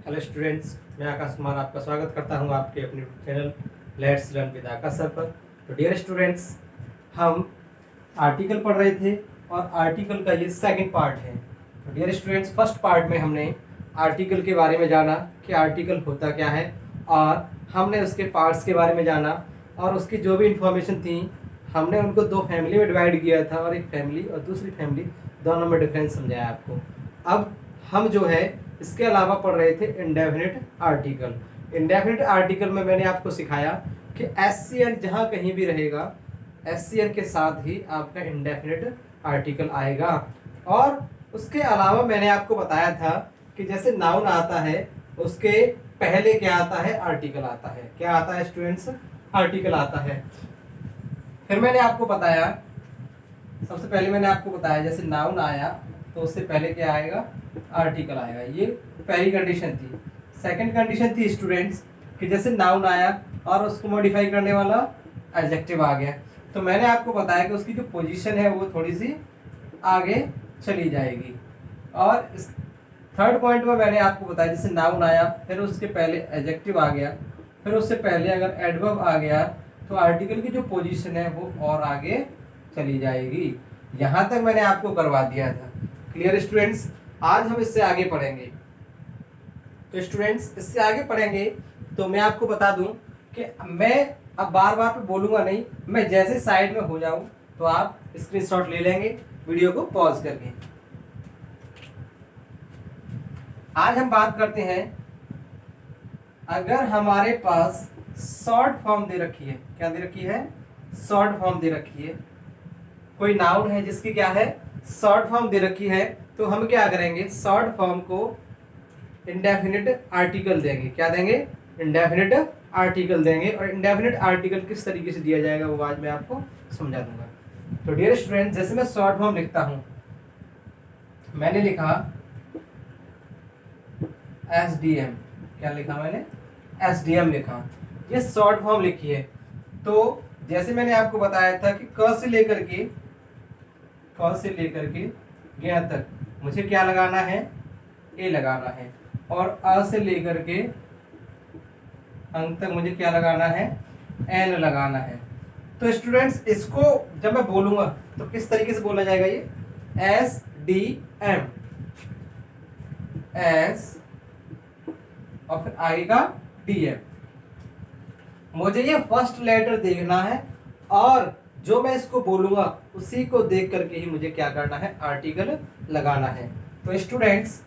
Hello students, मैं आकाश कुमार आपका स्वागत करता हूं आपके अपने channel let's learn with Akash sir पर। तो डियर स्टूडेंट्स, हम आर्टिकल पढ़ रहे थे और आर्टिकल का ये सेकंड पार्ट है। तो डियर स्टूडेंट्स, फर्स्ट पार्ट में हमने आर्टिकल के बारे में जाना कि आर्टिकल होता क्या है, और हमने उसके पार्ट्स के बारे में जाना और उसकी जो भी इंफॉर्मेशन थी हमने उनको दो फैमिली में डिवाइड किया था, और एक फैमिली और दूसरी फैमिली दोनों में डिफरेंस समझाया आपको। अब हम जो है इसके अलावा पढ़ रहे थे इंडेफिनिट आर्टिकल। इंडेफिनिट आर्टिकल में मैंने आपको सिखाया कि एससीएन जहाँ कहीं भी रहेगा, एससीएन के साथ ही आपका इंडेफिनिट आर्टिकल आएगा। और उसके अलावा मैंने आपको बताया था कि जैसे नाउन आता है उसके पहले क्या आता है, आर्टिकल आता है। क्या आता है स्टूडेंट्स? आर्टिकल आता है। फिर मैंने आपको बताया, सबसे पहले मैंने आपको बताया जैसे नाउन आया तो उससे पहले क्या आएगा, आर्टिकल आएगा। ये पहली कंडीशन थी। सेकंड कंडीशन थी स्टूडेंट्स कि जैसे नाउन आया और उसको मॉडिफाई करने वाला एडजेक्टिव आ गया, तो मैंने आपको बताया कि उसकी जो पोजीशन है वो थोड़ी सी आगे चली जाएगी। और इस थर्ड पॉइंट में मैंने आपको बताया जैसे नाउन आया फिर उसके पहले एडजेक्टिव आ गया, फिर उससे पहले अगर एडवर्ब आ गया तो आर्टिकल की जो पोजीशन है वो और आगे चली जाएगी। यहाँ तक मैंने आपको करवा दिया था। Clear students? आज हम इससे आगे पढ़ेंगे। तो स्टूडेंट्स, इससे आगे पढ़ेंगे तो मैं आपको बता दूं कि मैं अब बार बार पे बोलूंगा नहीं, मैं जैसे साइड में हो जाऊं तो आप स्क्रीनशॉट ले लेंगे वीडियो को पॉज करके। आज हम बात करते हैं, अगर हमारे पास शॉर्ट फॉर्म दे रखी है, क्या दे रखी है? शॉर्ट फॉर्म दे रखी है। कोई नाउन है जिसकी क्या है, शॉर्ट फॉर्म दे रखी है, तो हम क्या करेंगे, शॉर्ट फॉर्म को इंडेफिनिट आर्टिकल देंगे। क्या देंगे? इंडेफिनिट आर्टिकल देंगे। और इंडेफिनिट आर्टिकल किस तरीके से दिया जाएगा वो आज मैं आपको समझा दूंगा। तो डियर स्टूडेंट, जैसे मैं शॉर्ट फॉर्म लिखता हूं, मैंने लिखा SDM। क्या लिखा मैंने? SDM लिखा। ये शॉर्ट फॉर्म लिखी है। तो जैसे मैंने आपको बताया था कि क से लेकर के ज्ञ तक मुझे क्या लगाना है, ए लगाना है, और अ से लेकर के अंक तक मुझे क्या लगाना है, एन लगाना है। तो स्टूडेंट्स, इसको जब मैं बोलूंगा तो किस तरीके से बोला जाएगा? ये SDM, एस और फिर आएगा DM। मुझे ये फर्स्ट लेटर देखना है और जो मैं इसको बोलूंगा उसी को देख करके ही मुझे क्या करना है, आर्टिकल लगाना है। तो स्टूडेंट्स,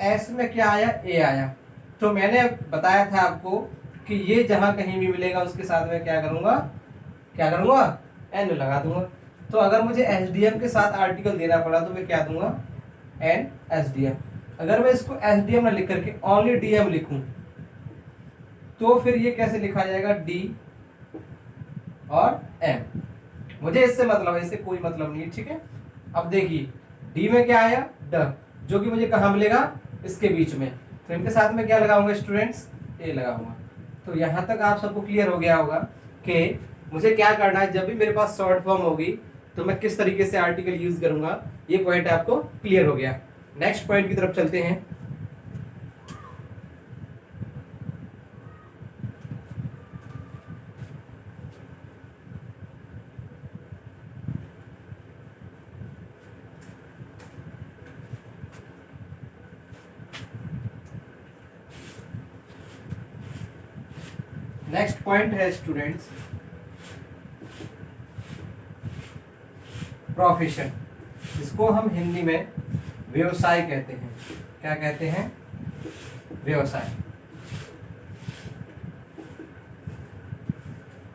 एस में क्या आया, ए आया। तो मैंने बताया था आपको कि ये जहां कहीं भी मिलेगा उसके साथ में क्या करूंगा, एन लगा दूंगा। तो अगर मुझे SDM के साथ आर्टिकल देना पड़ा तो मैं क्या दूंगा, एन SDM। अगर मैं इसको SDM ना लिख करके ओनली DM लिखूं तो फिर ये कैसे लिखा जाएगा, D और M। मुझे इससे मतलब है, इससे कोई मतलब नहीं है, ठीक है। अब देखिए, D में क्या आया, ड, जो कि मुझे कहाँ मिलेगा, इसके बीच में। तो इनके साथ में क्या लगाऊंगा स्टूडेंट्स, ए लगाऊंगा। तो यहाँ तक आप सबको क्लियर हो गया होगा कि मुझे क्या करना है, जब भी मेरे पास शॉर्ट फॉर्म होगी तो मैं किस तरीके से आर्टिकल यूज करूंगा। ये पॉइंट आपको क्लियर हो गया। नेक्स्ट पॉइंट की तरफ चलते हैं। नेक्स्ट पॉइंट है स्टूडेंट्स, प्रोफेशन, जिसको हम हिंदी में व्यवसाय कहते हैं। क्या कहते हैं? व्यवसाय।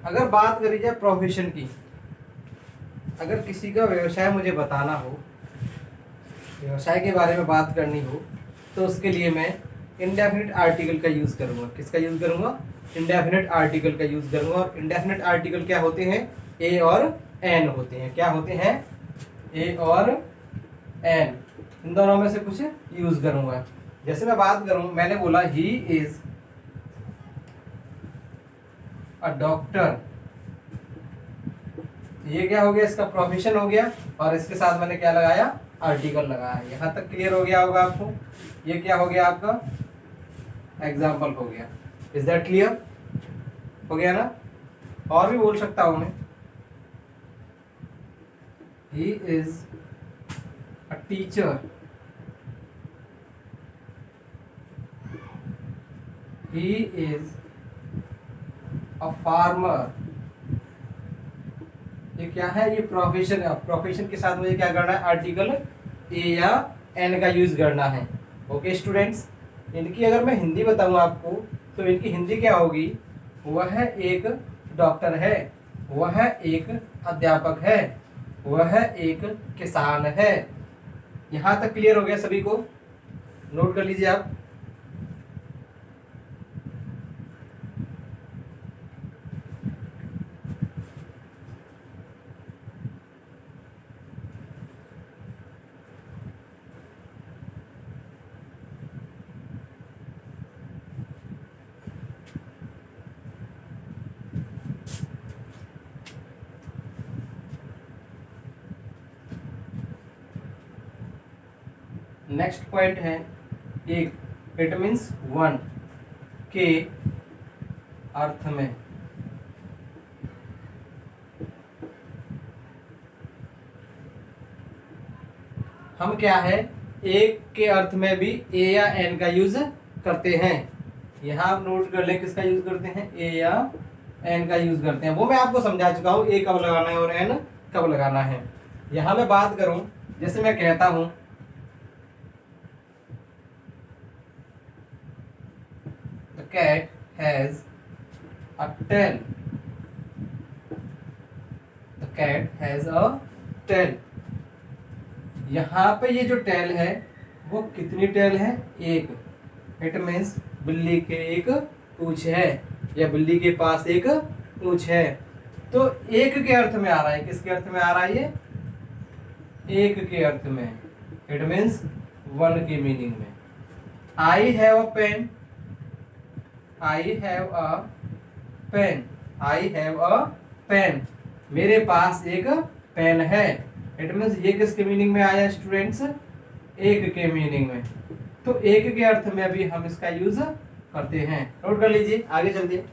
अगर बात करी जाए प्रोफेशन की, अगर किसी का व्यवसाय मुझे बताना हो, व्यवसाय के बारे में बात करनी हो, तो उसके लिए मैं इंडेफिनिट आर्टिकल का यूज करूंगा। किसका यूज करूंगा? इंडेफिनिट आर्टिकल का यूज करूंगा। और इंडेफिनिट आर्टिकल क्या होते हैं, ए और एन होते हैं। क्या होते हैं? ए और एन, इन दोनों में से कुछ यूज करूंगा। जैसे मैं बात करूं, मैंने बोला ही इज अ डॉक्टर, ये क्या हो गया, इसका प्रोफेशन हो गया। और इसके साथ मैंने क्या लगाया, आर्टिकल लगाया। यहाँ तक क्लियर हो गया होगा आपको। ये क्या हो गया आपका एग्जाम्पल हो गया। Is that clear? हो गया ना? और भी बोल सकता हूं मैं, he is a teacher, he is a farmer. ये क्या है? ये प्रोफेशन है। प्रोफेशन के साथ मुझे क्या करना है? आर्टिकल ए या एन का यूज करना है। ओके स्टूडेंट्स, इनकी अगर मैं हिंदी बताऊं आपको तो इनकी हिंदी क्या होगी? वह एक डॉक्टर है, वह एक अध्यापक है, वह एक किसान है। यहां तक क्लियर हो गया सभी को? नोट कर लीजिए आप। नेक्स्ट पॉइंट है एक, इट मीन्स वन के अर्थ में। हम क्या है? एक के अर्थ में भी ए या एन का यूज करते हैं। यहां आप नोट कर लें, किसका यूज करते हैं? ए या एन का यूज करते हैं। वो मैं आपको समझा चुका हूं, ए कब लगाना है और एन कब लगाना है। यहां मैं बात करूं, जैसे मैं कहता हूं the cat has a tail, the cat has a tail. यहाँ पे ये जो टेल है वो कितनी टेल है? एक। इट मीन्स बिल्ली के एक पूंछ है, या बिल्ली के पास एक पूंछ है। तो एक के अर्थ में आ रहा है। किसके अर्थ में आ रहा है ये? एक के अर्थ में। इट मीन्स वन की मीनिंग में। I have a pen, I have a pen, I have a pen. मेरे पास एक पेन है। इट मीन्स ये किसके मीनिंग में आया स्टूडेंट्स? एक के मीनिंग में। तो एक के अर्थ में भी हम इसका यूज करते हैं। नोट कर लीजिए, आगे चलते।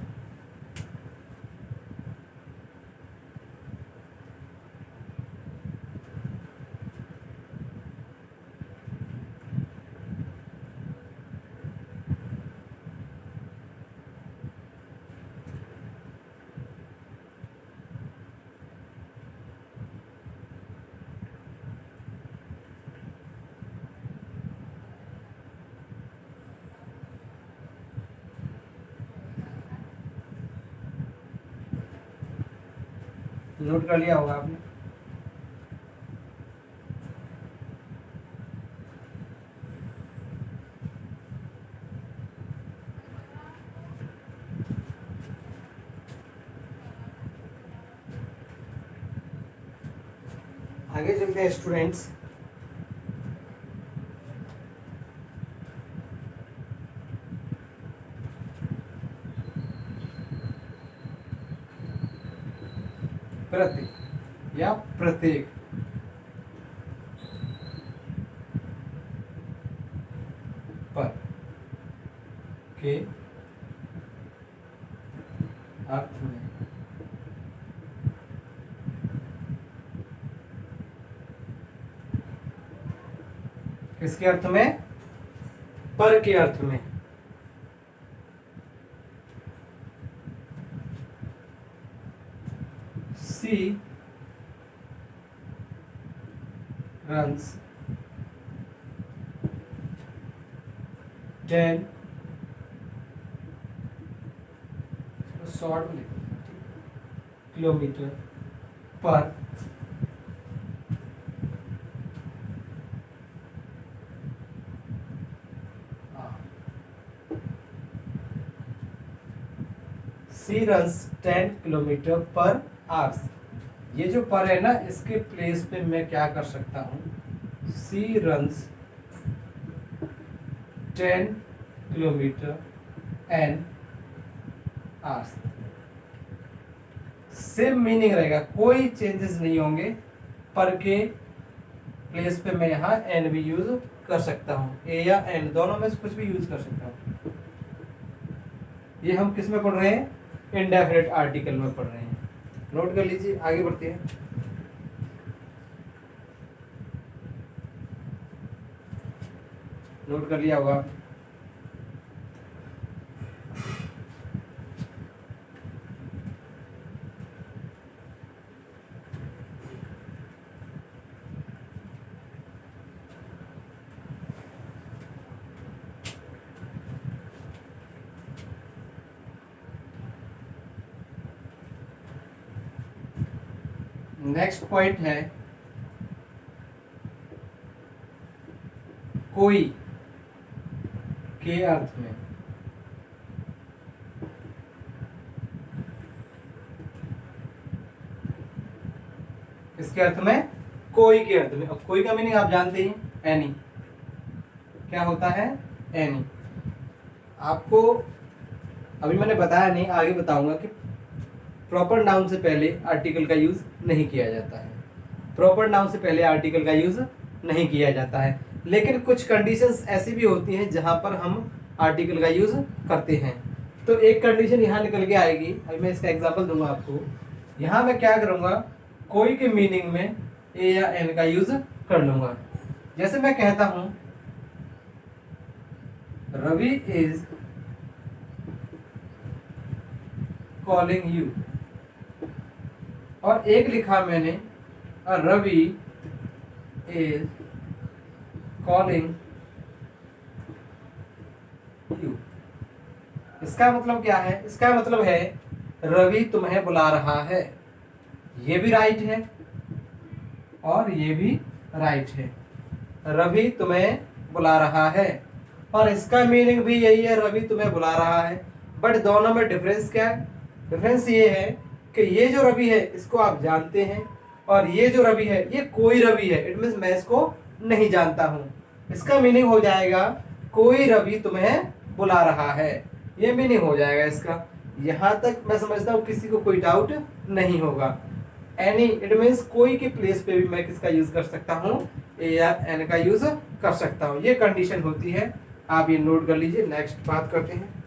नोट कर लिया होगा आपने। आगे चलते हैं स्टूडेंट्स। प्रति या प्रत्येक। पर के अर्थ में। किसके अर्थ में? पर के अर्थ में। सी runs 10 शॉर्ट में किलोमीटर पर सी रन्स 10 किलोमीटर पर आवर्स। ये जो पर है ना, इसके प्लेस पे मैं क्या कर सकता हूँ? She runs 10 kilometre an hours. Same meaning रहेगा, कोई चेंजेस नहीं होंगे। पर के प्लेस पे मैं यहाँ एन भी यूज कर सकता हूँ, ए या एन दोनों में से कुछ भी यूज कर सकता हूँ। ये हम किस में पढ़ रहे हैं? इंडेफिनिट आर्टिकल में पढ़ रहे हैं। नोट कर लीजिए, आगे बढ़ते हैं। नोट कर लिया होगा। नेक्स्ट पॉइंट है कोई के अर्थ में। किसके अर्थ में? कोई के अर्थ में। अब कोई का मीनिंग आप जानते हैं, एनी। क्या होता है? एनी। आपको अभी मैंने बताया नहीं, आगे बताऊंगा कि प्रॉपर नाउन से पहले आर्टिकल का यूज नहीं किया जाता है। प्रॉपर नाउन से पहले आर्टिकल का यूज नहीं किया जाता है, लेकिन कुछ कंडीशंस ऐसी भी होती हैं जहां पर हम आर्टिकल का यूज करते हैं। तो एक कंडीशन यहाँ निकल के आएगी, अभी मैं इसका एग्जांपल दूंगा आपको। यहाँ मैं क्या करूँगा, कोई के मीनिंग में ए या एन का यूज कर लूंगा। जैसे मैं कहता हूं रवि इज कॉलिंग यू, और एक लिखा मैंने रवि इज कॉलिंग यू। इसका मतलब क्या है? इसका मतलब है रवि तुम्हें बुला रहा है। ये भी राइट है और ये भी राइट है, रवि तुम्हें बुला रहा है, और इसका मीनिंग भी यही है, रवि तुम्हें बुला रहा है। बट दोनों में डिफरेंस क्या है? डिफरेंस ये है कि ये जो रवि है इसको आप जानते हैं, और ये जो रवि है ये कोई रवि है। इट मीन्स मैं इसको नहीं जानता हूं। इसका मीनिंग हो जाएगा कोई रवि तुम्हें बुला रहा है, ये मीनिंग हो जाएगा इसका। यहां तक मैं समझता हूं किसी को कोई डाउट नहीं होगा। एनी इट मीन्स कोई के प्लेस पे भी मैं किसका यूज कर सकता हूं? ए या एन का यूज कर सकता हूं। ये कंडीशन होती है, आप ये नोट कर लीजिए। नेक्स्ट बात करते हैं।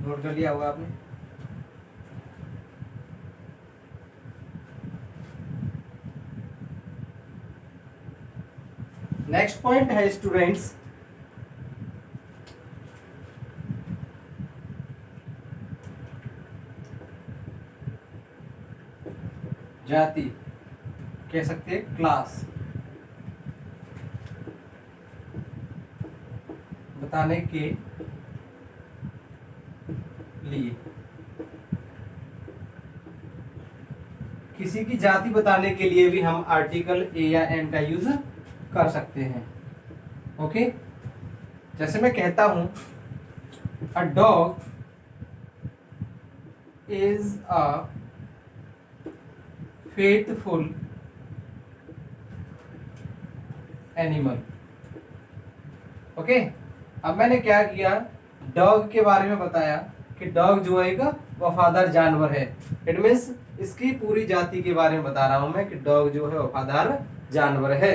नोट कर लिया होगा आपने। नेक्स्ट पॉइंट है स्टूडेंट्स, जाति, कह सकते हैं क्लास, बताने के लिए। किसी की जाति बताने के लिए भी हम आर्टिकल ए या एन का यूज कर सकते हैं। ओके, जैसे मैं कहता हूं a dog is a faithful animal. Okay, अब मैंने क्या किया, डॉग के बारे में बताया कि डॉग जो है एक वफादार जानवर है। इट मीन्स इसकी पूरी जाति के बारे में बता रहा हूं मैं कि डॉग जो है वफादार जानवर है।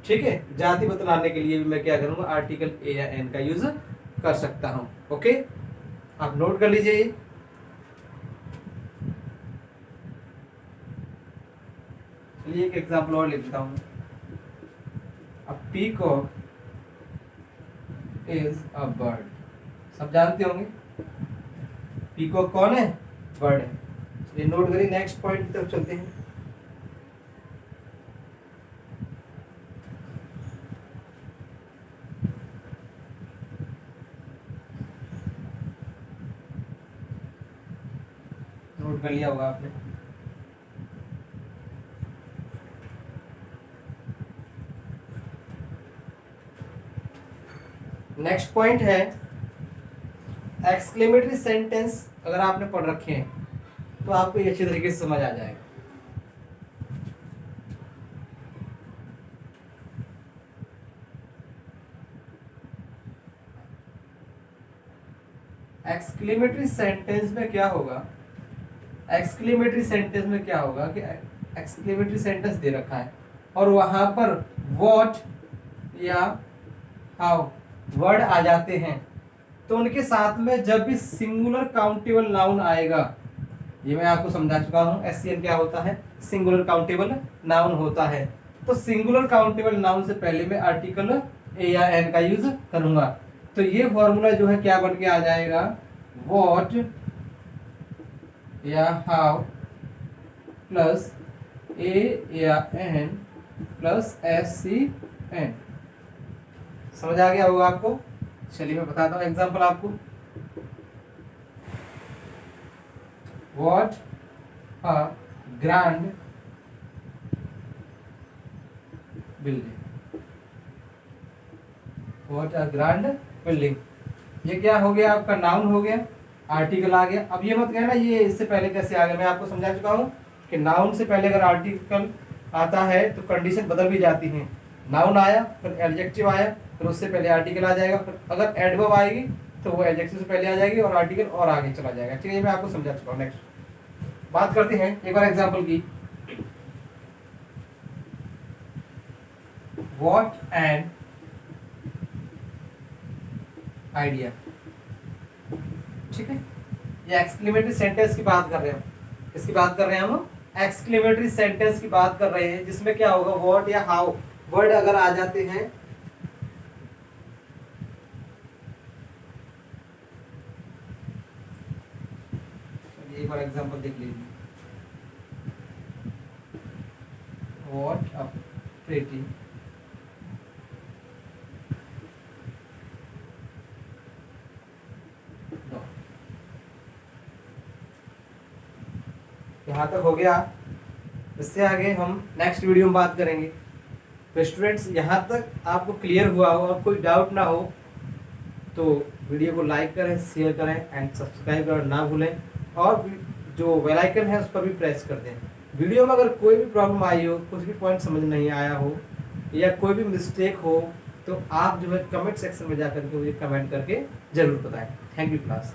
ठीक है, जाति बतलाने के लिए भी मैं क्या करूंगा, आर्टिकल ए या एन का यूज कर सकता हूं। ओके, आप नोट कर लीजिए। चलिए एक एग्जांपल और लिखता हूं। अ पीकॉक इज अ बर्ड। सब जानते होंगे पीकॉक कौन है? बर्ड है। चलिए नोट करिए, नेक्स्ट पॉइंट की तरफ चलते हैं। नोट कर लिया होगा आपने। नेक्स्ट पॉइंट है एक्सक्लेमेटरी सेंटेंस। अगर आपने पढ़ रखे हैं तो आपको ये अच्छी तरीके से समझ आ जाएगा। एक्सक्लेमेटरी सेंटेंस में क्या होगा? एक्सक्लेमेटरी सेंटेंस में क्या होगा कि एक्सक्लेमेटरी सेंटेंस दे रखा है और वहां पर व्हाट या हाउ वर्ड आ जाते हैं, तो उनके साथ में जब भी सिंगुलर काउंटेबल नाउन आएगा, ये मैं आपको समझा चुका हूं, एससीएन क्या होता है, सिंगुलर काउंटेबल नाउन होता है। तो सिंगुलर काउंटेबल नाउन से पहले मैं आर्टिकल ए या एन का यूज करूंगा। तो ये फॉर्मूला जो है क्या बन के आ जाएगा, व्हाट या हाउ प्लस ए या N plus S C N. समझ आ गया होगा आपको। चलिए मैं बताता हूँ एग्जांपल आपको। What a grand building, what a grand building, ये क्या हो गया आपका, नाउन हो गया, आर्टिकल आ गया। अब ये मत कहना ये इससे पहले कैसे आ गया, मैं आपको समझा चुका हूँ कि नाउन से पहले अगर आर्टिकल आता है तो कंडीशन बदल भी जाती है। नाउन आया फिर एडजेक्टिव आया फिर उससे पहले आर्टिकल आ जाएगा, फिर अगर एडवर्ब आएगी तो वो एडजेक्टिव से पहले आ जाएगी और आर्टिकल और आगे चला जाएगा। ठीक है, ये मैं आपको समझा चुका हूँ। नेक्स्ट बात करते हैं एक बार एग्जाम्पल की। व्हाट एन आइडिया, ठीक है, ये एक्सक्लेमेटरी सेंटेंस की बात कर रहे हैं हम। इसकी बात कर रहे हैं हम, एक्सक्लेमेटरी सेंटेंस की बात कर रहे हैं, जिसमें क्या होगा, व्हाट या हाउ वर्ड अगर आ जाते हैं एक बार एग्जांपल देख लीजिए। व्हाट अ प्रिटी डॉग, यहाँ तक हो गया। इससे आगे हम नेक्स्ट वीडियो में बात करेंगे। तो स्टूडेंट्स यहाँ तक आपको क्लियर हुआ हो और कोई डाउट ना हो तो वीडियो को लाइक करें, शेयर करें एंड सब्सक्राइब करना ना भूलें, और जो बेल आइकन है उस पर भी प्रेस कर दें। वीडियो में अगर कोई भी प्रॉब्लम आई हो, कुछ भी पॉइंट समझ नहीं आया हो या कोई भी मिस्टेक हो तो आप जो है कमेंट सेक्शन में जा करके मुझे कमेंट करके जरूर बताएं। Thank you class.